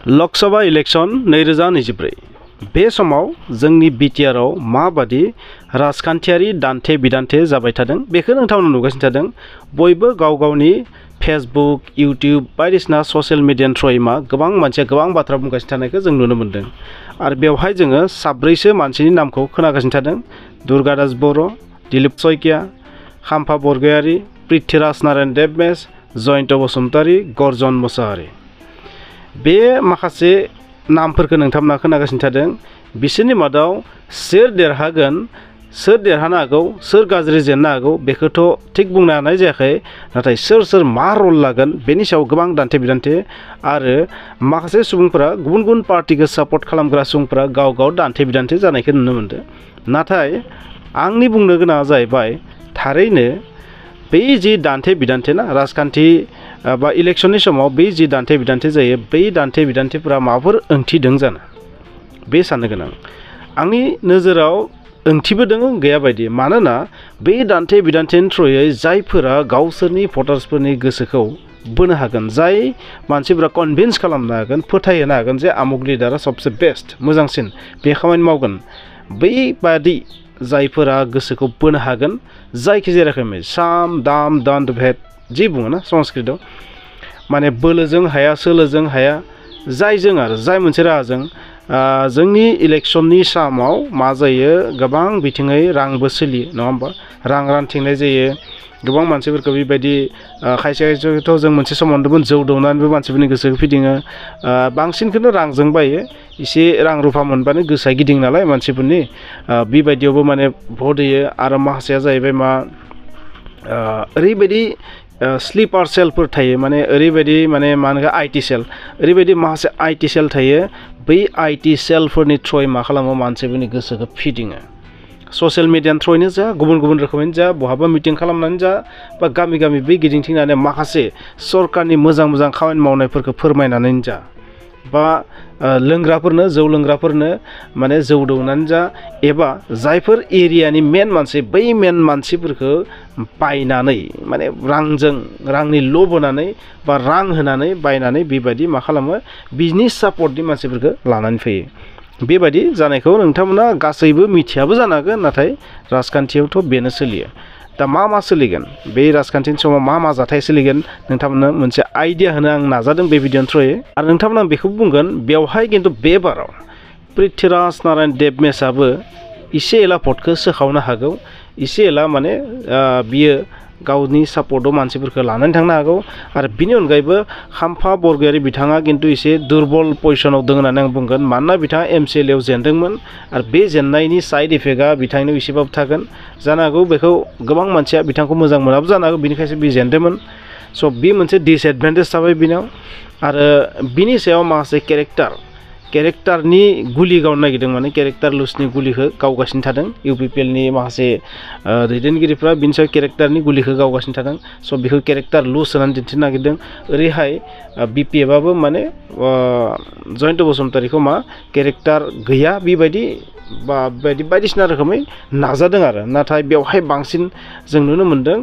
Lok Sabha election 2024 बे समाव जोंनि बिटिआरआव माबादि राजखान्थियारि दान्थे बिदान्थे जाबाय थादों बेखौ नोंथांमोना नुगासिनो थादों। बयबो गाव गावनि फेसबुक इउट्यूब बायदिसिना ससियेल मिडियानि थ्रुयै गोबां मानसिया गोबां बाथ्रा बुंगासिनो थानायखौ जों नुनो मोन्दों। आरो बेवहाय जोङो साब्रैसो मानसिनि नामखौ खोनागासिनो थादों। दुर्गादास बर', दिलीप सयकिया, खाम्फा बरगयारी, पृथ्वीराज नारायण देबमेस, जयन्त बसुमतारी, गर्जन मोसाहारी। बे माखासे नामफोरखौ नोंथांमोना खोनागासिनो थादों। बिसोरनि मादाव सोर देरहागोन, सोर देरहानो हागौ, सोर गाज्रि जेननो हागौ बेखौथ' थिग बुंनो हानाय जायाखै। नाथाय सोर मा रल लागोन बेनि सायाव गोबां दान्थे बिदान्थे आरो माखासे सुबुंफोरा गुबुन गुबुन पार्टिखौ सापर्ट खालामग्रा सुबुंफोरा गाव गाव दान्थे बिदान्थे जानायखौ नुनो मोनदों। नाथाय आंनि बुंनो गोनाङा जाहैबाय थारैनो बै जि दान्थे बिदान्थे ना राजखान्थि बा इलेक्शननि समाव बै जि दान्थे बिदान्थे जायो बै दान्थे बिदान्थेफोरा माबाफोर ओंथि दं जानो बे साननो गोनां। आंनि नोजोराव ओंथिबो दङ गैया बायदि। मानोना बे दान्थे बिदान्थेनि थ्रुयै जायफोरा गावसोरनि भटार्सफोरनि गोसोखौ बोनो हागोन, जाय मानसिफोरा कनभिन्स खालामनो हागोन, फोथायहोनो हागोन जे आमुक लिडारा सबसे बेस्ट मोजांसिन बे खामानि मावगोन, बैबादि जायफोरा गोसोखौ बोनो हागोन जायखिजाया रोखोमै साम दाम दन्द भेद जि बुङो ना संस्कृतआव, माने बोलोजों हाया सोलोजों हाया जायजों आरो जाय मोनसे राहाजों जोंनि इलेक्शननि समाव मा जायो गोबां बिथिङै रांबो सोलियो नङा होमबा, रां रानथिंनाय जायो। गोबां मानसिफोरखौ बेबायदि खायसे खायसेथ' जों मोनसे समाव नुदोंमोन जौ दौनानैबो मानसिफोरनि गोसोखौ फिदिङो। बांसिनखौनो रांजों बायो, एसे रां रुफा मोनबानो गोसोआ गिदिं नालाय मानसिफोरनि, बेबायदियावबो माने भट होयो। आरो माखासेया जाहैबाय मा ओरैबायदि स्लिपार सेलफोर थायो, माने ओरैबायदि माने मा होनो आइटि सेल, ओरैबायदि माखासे आइटि सेल थायो। बै आइटि सेलफोरनि थ्रुयै मा खालामो मानसिफोरनि गोसोखौ फिदिङो। ससियेल मिडियानि थ्रुयैनो जा गुबुन गुबुन रोखोमैनो जा बहाबा मिटिं खालामनानै जा बा गामि गामि बै गिदिंथिंनानै माखासे सरकारनि मोजां मोजां खामानि मावनायफोरखौ फोरमायनानैनो जा बा लोंग्राफोरनो जौ लोंग्राफोरनो माने जौ दौनानै जा, एबा जायफोर एरियानि मेन मानसि बै मेन मानसिफोरखौ बायनानै माने रांनि लब होनानै बा रां होनानै बायनानै बेबायदि मा खालामो बिनि सापर्टनि मानसिफोरखौ लानानै फैयो। बेबायदि जानायखौ नोंथांमोना गासैबो मिथियाबो जानो हागोन, नाथाय राजखान्थियावथ' बेनो सोलियो। दा मा सोलिगोन बे राजखान्थिनि समाव मा जाथाय सोलिगोन नोंथांमोननो मोनसे आइडिया होनो आं नाजादों बे भिडिअनि थ्रुयै। आरो नोंथांमोना बेखौ बुंगोन बेवहाय खिन्थु बे बाराव पृथ्वीराज नारायण देबमेसआबो इसे एला भटखौ सोखावनो हागौ, इसे एला माने बियो गावनि सापर्टआव मानसिफोरखौ लानानै थांनो हागौ। आरो बिनि अनगायैबो खाम्फा बरगयारी बिथाङा खिन्थु एसे दुरबल पजिशनाव दङ होननानै आं बुंगोन। मानोना बिथाङा एमसिएलएआव जेनदोंमोन आरो बे जेननायनि साइड इफेक्टआ बिथांनियाव एसेबाबो थागोन जानो हागौ। बेखौ गोबां मानसिया बिथांखौ मोजां मोनाबो जानो हागौ, बिनिखायसो बे जेनदोंमोन। स' बे मोनसे डिसएडभान्टेज थाबाय बिनाव। आरो बिनि सायाव माखासे केरेक्टारनि गुलि गावनो नागिरदों, माने केरेक्टार लुसनि गुलिखौ गावगासिनो थादों। इउपिपिएलनि माखासे दैदेनगिरिफ्रा बिनि सायाव केरेक्टारनि गुलिखौ गावगासिनो थादों। स' बेखौ केरेक्टार लुस होनानै दिन्थिनो नागिरदों। ओरैहाय बिपिएफआबो माने जयन्त बसुमतारीखौ मा केरेक्टार गैया बेबायदि बा बायदिसिना रोखोमै नाजादों आरो। नाथाय बेवहाय बांसिन जों नुनो मोन्दों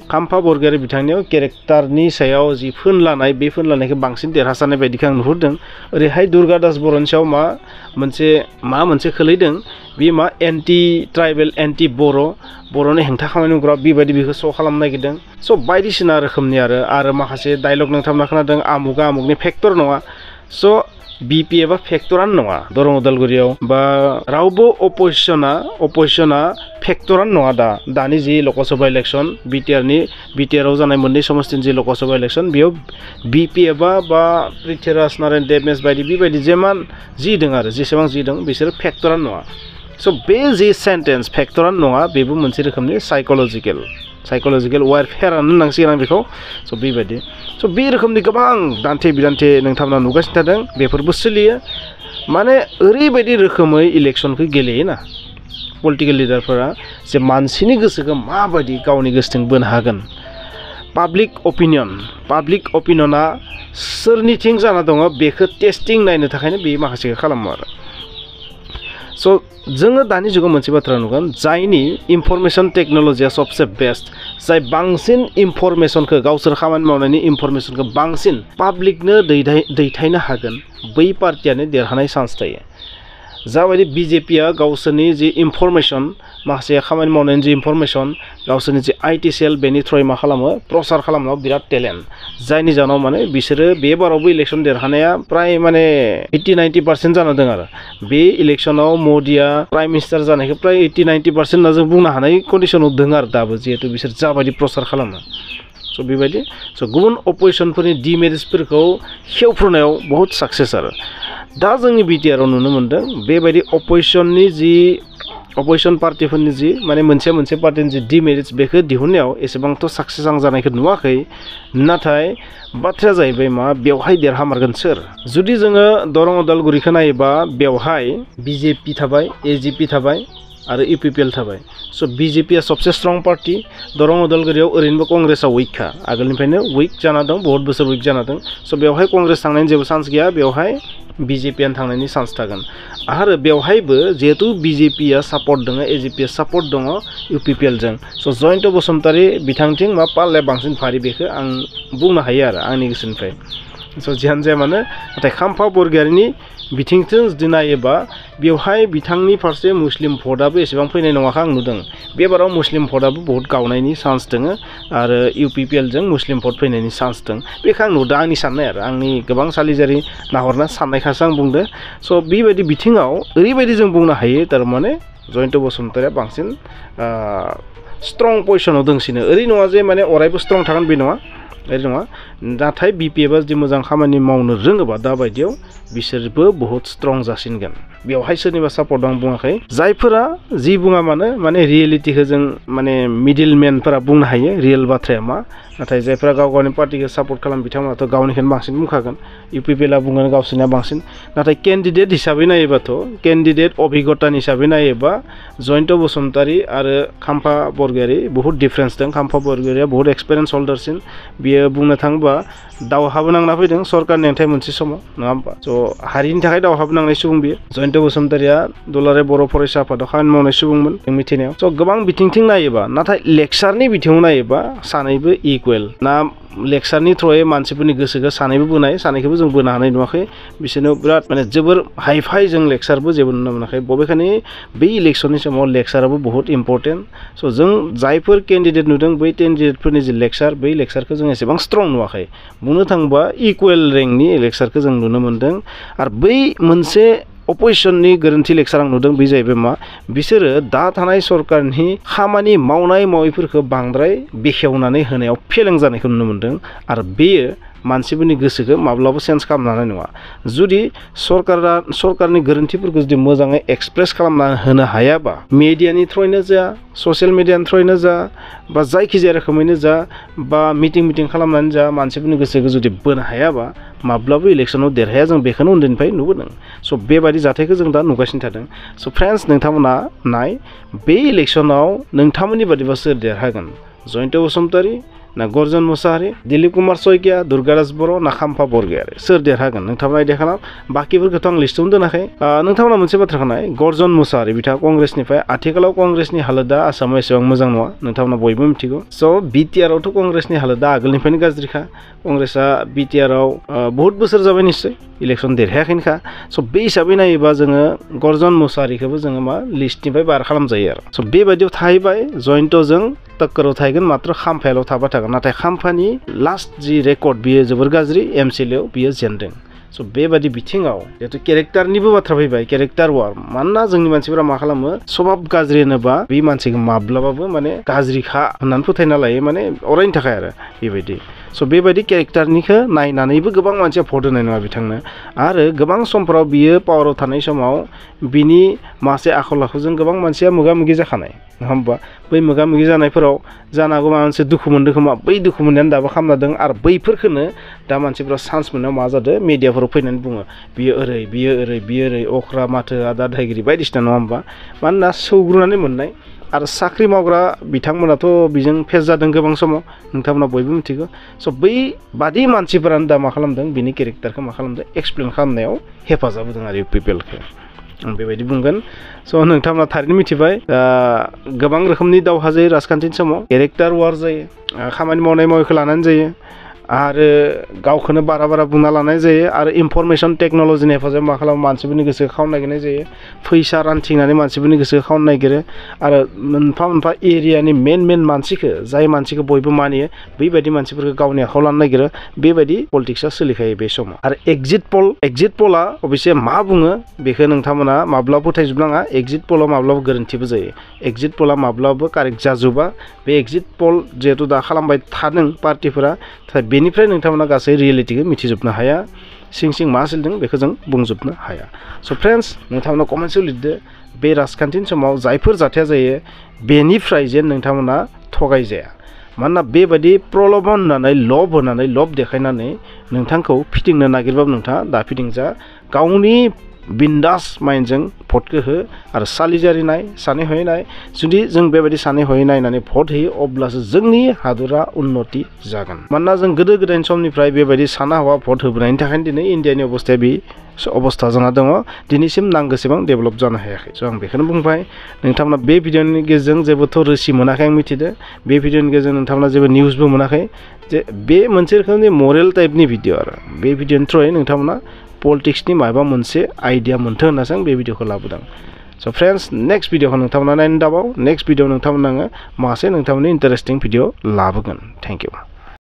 खाम्फा बरगयारी बिथांनियाव केरेक्टारनि सायाव जि फोनलानाय बे फोनलानायखौ बांसिन देरहासारनाय बायदिखौ आं नुहुरदों। ओरैहाय दुर्गादास बर'नि सायाव मोनसे खोलैदों, बे मा एन्टि ट्राइबेल एन्टि बर'नि हेंथा खामानि मावग्रा बेबायदि बेखौ श' खालामनो नागिरदों। स' बायदिसिना रोखोमनि आरो माखासे डायलग नोंथांमोना खोनादों आमुकनि फेक्टर नङा। स' बिपिएफआ फेक्टरानो नङा दरं उदालगुरियाव, बा रावबो अपोजिसना फेक्टरानो नङा। दानि जि लकसभा इलेक्शन बिटिआरआव जानाय मोननै समस्तिनि जि लकसभा इलेक्शन बेयाव बिपिएफआ बा पृथ्वीराज नारायण देबमेस बेबायदि जेसेबां जि दं बिसोरो फेक्टरानो नङा। स' बे जि सेन्टेन्स फेक्टरानो नङा बेबो मोनसे रोखोमनि साइक'लजिकेल वारफेयारानो होननांसिगोन आं बेखौ। स' बेबायदि बे रोखोमनि गोबां दान्थे बिदान्थे नोंथांमोना नुगासिनो थादों, बेफोरबो सोलियो। माने ओरैबायदि रोखोमै इलेक्शनखौ गेलेयोना पलिटिकेल लिडारफोरा, जे मानसिनि गोसोखौ माबायदि गावनि गोसोथिं बोनो हागोन। पाब्लिक अपिनियना सोरनिथिं जाना दङ बेखौ टेस्टिं नायनो थाखायनो बे माखासेखौ खालामो आरो। स' जोङो दानि जुगाव मोनसे बाथ्रा नुगोन जायनि इनफरमेशन टेक्न'लजिया सबसे बेस्ट जाय बांसिन इनफरमेशनखौ गावसोर खामानि मावनायनि इनफरमेशनखौ बांसिन पाब्लिकनो दैथायनो हागोन बै पार्टियानो देरहानाय चान्स थायो जाबायदि बिजेपिया गावसोरनि जि इनफरमेशन माखासे खामानि मावनायनि जि इनफरमेशन गावसोरनि जि आईटी सेल बेनि थ्रुयै मा खालामो प्रसार खालामनायाव बिराद टेलेन्ट जायनि जाहोनाव माने बिसोरो बे बारावबो इलेक्शन देरहानाया प्राय माने 80-90% जाना दं आरो बे इलेक्शनाव मोदिया प्राइम मिनिस्टार जानायखौ प्राय 80-90% होनना जों बुंनो हानाय कन्डिशनाव दङ आरो दाबो जिहेतु बिसोर जाबायदि प्रसार खालामो स' बेबायदि स' गुबुन अपोजिशनफोरनि डिमेरिट्सफोरखौ खेवफ्रुनायाव बहुत साक्सेस आरो दा जोंनि बिटिआराव नुनो मोन्दों बेबायदि अपोजिशन पार्टिफोरनि जि माने मोनसे पार्टिनि जि डिमेरिट्स बेखौ दिहुननायाव एसेबांथ' साक्सेस आं जानायखौ नुवाखै नाथाय बाथ्राया जाहैबाय मा बेवहाय देरहामारगोन सोर जुदि जोङो दरं उदालगुरिखौ नायोबा बेवहाय बिजेपि थाबाय एजिपि थाबाय आरो इउपिपिएल थाबाय स' बिजेपिया सबसे स्ट्रं पार्टि दरं उदालगुरियाव ओरैनोबो कंग्रेसआ उइकखा आगोलनिफ्रायनो उइक जाना दं बहुत बोसोर उइक जाना दं स' बेवहाय कंग्रेस थांनायनि जेबो चान्स गैया बेवहाय बिजेपियानो थांनायनि चान्स थागोन आरो बेवहायबो जिहेतु बिजेपिया सापर्ट दङ एजिपिया सापर्ट दङ इउपिपिएलजों स' जयन्त बसुमतारी बिथांथिं मा पाल्लाया बांसिन भारि बेखौ आं बुंनो हायो आरो आंनि गोसोनिफ्राय स' जियानो जाया मानो नाथाय खाम्फा बरगयारिनि बिथिंजों जुदि नायोबा बेवहाय बिथांनि फारसे मुस्लिम भटआबो एसेबां फैनाय नङाखौ आं नुदों बेबाराव मुस्लिम भटआबो बहुत गावनायनि चान्स दङ आरो इउपिपिएलजों मुस्लिम भट फैनायनि चान्स दं बेखौ आं नुदों आंनि साननाय आरो आंनि गोबां सालिजारि नाहरना साननायखासो आं बुंदो स' बेबायदि बिथिङाव ओरैबायदि जों बुंनो हायो थारमाने जयन्त बसुमतारीया बांसिन स्ट्रं पजिशनाव दंसिनो ओरै नङा जे माने अरायबो स्ट्रं थागोन बे नङा ओरै नङा नाथाय बिपिएफआ जुदि मोजां खामानि मावनो रोङोबा दाबायदियाव बिसोरबो बहुत स्ट्रं जासिनगोन बेवहाय सोरनिबा सापर्ट आं बुङाखै जायफोरा जि बुङा मानो माने रियेलिटिखौ जों माने मिडिलमेनफोरा बुंनो हायो रियेल बाथ्राया मा नाथाय जायफोरा गाव गावनि पार्टिखौ सापर्ट खालामो बिथांमोनाथ' गावनिखौनो बांसिन बुंखागोन इउपिपिएलआ बुंगोन गावसोरनिया बांसिन नाथाय केन्डिडेट हिसाबै नायोबाथ' केन्डिडेट अभिज्ञतानि हिसाबै नायोबा जयन्त बसुमतारी आरो खाम्फा बरगयारी बहुत डिफारेन्स दं खाम्फा बरगयारिया बहुत एक्सपिरियेन्स हल्डारसिन बियो बुंनो थाङोबा दावहाबो नांना फैदों सरकारनि हेंथायै मोनसे समाव नङा होमबा स' हारिनि थाखाय दावहाबो नांनाय सुबुं बियो जयन्त बसुमतारीया दुलाराय बर' फरायसा आफादाव खामानि मावनाय सुबुंमोन जों मिथिनायाव स' गोबां बिथिंथिं नायोबा नाथाय लेक्सारनि बिथिङाव नायोबा सानैबो इकुवेल ना लेक्सारनि थ्रुयै मानसिफोरनि गोसोखौ सानैबो बोनाय सानैखौबो जों बोनो हानाय नुवाखै बिसोरनो बिराद माने जोबोर हाइफाइ जों लेक्सारबो जेबो नुनो मोनाखै बबेखानि बै इलेक्सननि समाव लेक्साराबो बहुत इम्पर्टेन्ट स' जों जायफोर केन्डिडेट नुदों बै केन्डिडेटफोरनि जि लेक्सार बै लेक्सारखौ जों एसेबां स्ट्रं नुवाखै बुंनो थाङोबा इकुवेल रेंकनि लेक्सारखौ जों नुनो मोन्दों आरो बै मोनसे अपोजिशननि गोरोन्थि लेक्सार आं नुदों बे जाहैबाय मा बिसोरो दा थानाय सरकारनि खामानि मावनायफोरखौ बांद्राय बेखेवनानै होनायाव फेलें जानायखौ नुनो मोन्दों आरो बेयो मानसिफोरनि गोसोखौ माब्लाबा सेन्स खालामनो हानाय नङा जुदि सरकारनि गोरोन्थिफोरखौ जुदि मोजाङै एक्सप्रेस खालामना होनो हायाबा मिडियानि थ्रुयैनो जा ससियेल मिडियानि थ्रुयैनो जा बा जायखिजाया रोखोमैनो जा बा मिटिं खालामनानै जा मानसिफोरनि गोसोखौ जुदि बोनो हायाबा माब्लाबा इलेक्सनाव देरहाया जों बेखौनो उन्दैनिफ्राय नुबोदों स' बेबायदि जाथायखौ जों दा नुगासिनो थादों स' फ्रेन्ड्स नोंथांमोना नाय बे इलेक्सनाव नोंथांमोननि बादिबा सोर देरहागोन जयन्त बसुमतारी ना गर्जन मुसाहारि दिलीप कुमार सयकिया दुर्गाराज बर' ना खाम्फा बरगयारी सोर देरहागोन नोंथांमोना आइडिया खालाम बाखिफोरखौथ' आं लिस्टआवनो दोनाखै नोंथांमोना मोनसे बाथ्राखौ नाय गर्जन मुसाहारि बिथाङा कंग्रेसनिफ्राय आथिखालाव कंग्रेसनि हालोदा आसामाव एसेबां मोजां नङा नोंथांमोना बयबो मिथिगौ स' बिटिआरआवथ' कंग्रेसनि हालोदा आगोलनिफ्रायनो गाज्रिखा कंग्रेसआ बिटिआरआव बहुत बोसोर जाबाय निश्चय इलेक्सन देरहायाखैनोखा स' बे हिसाबै नायोबा जोङो गर्जन मुसाहारिखौबो जोङो मा लिस्टनिफ्राय बार खालामजायो आरो स' बेबायदियाव थाहैबाय जयन्तजों टक्कराव थाहैगोन मात्र खाम्फायाल' थाबाय थागोन नाथाय खाम्फानि लास्ट जि रेकर्ड बियो जोबोर गाज्रि एमसिएलएआव बियो जेनदों स' बेबायदि बिथिङाव जिहेतु केरेक्टारनिबो बाथ्रा फैबाय केरेक्टार वार मानोना जोंनि मानसिफोरा मा खालामो सभाब गाज्रि होनोबा बे मानसिखौ माब्लाबाबो माने गाज्रिखा होननानै फोथायना लायो माने अरायनि थाखाय आरो बेबायदि स' बेबायदि केरेक्टारनिखौ नायनानैबो गोबां मानसिया भट होनाय नङा बिथांनो आरो गोबां समफोराव बियो पावाराव थानाय समाव बिनि माखासे आखल आखुजों गोबां मानसिया मोगा मोगि जाखानाय नङा होमबा बै मोगा मोगि जानायफोराव जानो हागौ माबा मोनसे दुखु मोनदों खोमा बै दुखु मोननायानो दाबो खालामना दं आरो बैफोरखौनो दा मानसिफ्रा चान्स मोननायाव मा जादों मिडियाफोराव फैनानै बुङो बियो ओरै अख्रा माथो आदा दायगिरि बायदिसिना नङा होमबा मानोना सौग्रुनानै मोननाय आरो साख्रि मावग्रा बिथांमोनाथ' बेजों फेस जादों गोबां समाव नोंथांमोना बयबो मिथिगौ स' बै बादि मानसिफोरानो दा मा खालामदों बिनि केरेक्टारखौ मा खालामदों एक्सप्लेन खालामनायाव हेफाजाब होदों आरो इउपिपिएलखौ बेबायदि बुंगोन स' नोंथांमोना थारैनो मिथिबाय गोबां रोखोमनि दावहा जायो राजखान्थिनि समाव केरेक्टार वार जायो खामानि मावनायखौ लानानै जायो आरो गावखौनो बारा बुंना लानाय जायो आरो इनफरमेशन टेक्न'लजिनि हेफाजाब मा खालामो मानसिफोरनि गोसोखौ खावनो नागिरनाय जायो फैसा रानथिंनानै मानसिफोरनि गोसोखौ खावनो नागिरो आरो मोनफा एरियानि मेन मानसिखौ जाय मानसिखौ बयबो मानियो बेबायदि मानसिफोरखौ गावनि आखायाव लानो नागिरो बेबायदि पलिटिक्सआ सोलिखायो बे समाव आरो एग्जिट पलआ अबयसे मा बुङो बेखौ नोंथांमोना माब्लाबा फोथायजोबनाङा एग्जिट पलआ माब्लाबा गोरोन्थिबो जायो एग्जिट पलआ माब्लाबा कारेक्ट जाजोबा बे एग्जिट पल जिहेतु दा खालामबाय थादों पार्टिफोरा बेनिफ्राय नोंथांमोना गासै रियेलिटिखौ मिथिजोबनो हाया सिं मा सोलिदों बेखौ जों बुंजोबनो हाया स' फ्रेन्ड्स नोंथांमोना कमेन्ट्सआव लिरदो बे राजखान्थिनि समाव जायफोर जाथाया जायो बेनिफ्राय जेन नोंथांमोना थगायजाया मानोना बेबायदि प्रल'भन होनानै लब देखायनानै नोंथांखौ फिदिंनो नागिरबाबो नोंथाङा दा फिदिंजा गावनि बिन्दास माइन्डजों भटखौ हो आरो सालिजारि नाय सानै हयै नाय जुदि जों बेबायदि सानै हयै नायनानै भट होयो अब्लासो जोंनि हादरा उन्नति जागोन मानोना जों गोदो गोदायनि समनिफ्राय बेबायदि साना हवा भट होबोनायनि थाखायनो दिनै इन्डियानि अबस्थाया बे अबस्था जाना दङ दिनैसिम नांगौसेबां डेभेलप जानो हायाखै स' आं बेखौनो बुंबाय नोंथांमोना बे भिडिअनि गेजेरजों जेबोथ' रोसि मोनाखै आं मिथिदो बे भिडिअनि गेजेरजों नोंथांमोना जेबो निउसबो मोनाखै जे बे मोनसे रोखोमनि मरेल टाइपनि भिडिअ आरो बे भिडिअनि थ्रुयै नोंथांमोना पलिटिक्सनि माबा मोनसे आइडिया मोन्थों होननासो आं बे भिडिअखौ लाबोदों स' फ्रेन्ड्स नेक्स्ट भिडिअखौ नोंथांमोना नायनो दाबाव नेक्स्ट भिडिअ नोंथांमोना आङो माखासे नोंथांमोननि इन्टारेस्टिं भिडिअ लाबोगोन थेंक इउ